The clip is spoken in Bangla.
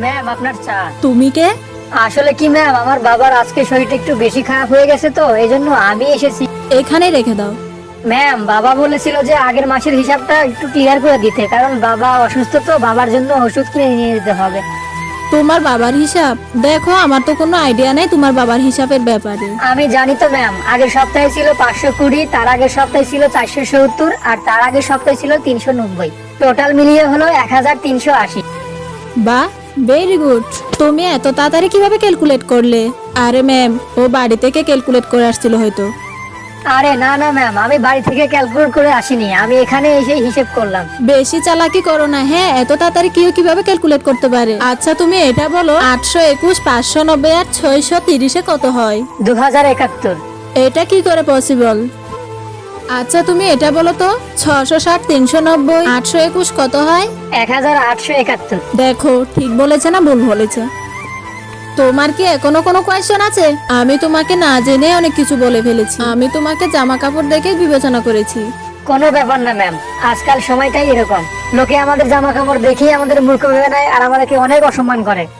ম্যাম আপনার চা। তুমি কে? আসলে কি ম্যাম, আমার বাবার আজকে শরীরটা একটু বেশি খারাপ হয়ে গেছে, তো এই জন্য আমি এসেছি। এখানেই রেখে দাও। ম্যাম বাবা বলেছিল যে আগের মাসের হিসাবটা একটু ক্লিয়ার করে দিতে, কারণ বাবা অসুস্থ, তো বাবার জন্য ওষুধ কিনে নিয়ে যেতে হবে। তোমার বাবার হিসাব? দেখো, আমার তো কোনো আইডিয়া নেই তোমার বাবার হিসাবের ব্যাপারে। আমি জানি তো ম্যাম, আগের সপ্তাহে ছিল 520, তার আগের সপ্তাহে ছিল 470, আর তার আগের সপ্তাহে ছিল 390। টোটাল মিলিয়ে হলো 1380। বাহ, ভেরি গুড। তুমি এত তাড়াতাড়ি কিভাবে ক্যালকুলেট করলে? আরে ম্যাম, ও বাড়ি থেকে ক্যালকুলেট করে আসছিল হয়তো। আরে না না ম্যাম, আমি বাড়ি থেকে ক্যালকুলেট করে আসিনি, আমি এখানে এসে হিসেব করলাম। বেশি চালাকি করো না। হ্যাঁ, এত তাড়াতাড়ি কেউ কিভাবে ক্যালকুলেট করতে পারে? আচ্ছা তুমি এটা বলো, 821, 590 আর 630 কত হয়? 2071। এটা কি করে পসিবল? আচ্ছা তুমি এটা বলো তো, 660, 390, 821 কত হয়? 1871। দেখো, ঠিক বলেছে না ভুল বলেছে? তোমার কি এখনো কোনো কোয়েশ্চেন আছে? আমি তোমাকে না জেনে অনেক কিছু বলে ফেলেছি। আমি তোমাকে জামা কাপড় দেখে বিবেচনা করেছি। কোনো ব্যাপার না ম্যাম, আজকাল সময়টাই এরকম, লোকে আমাদের জামা কাপড় দেখেই আমাদের মূর্খ ভেবে নেয় আর আমাদেরকে অনেক অসম্মান করে।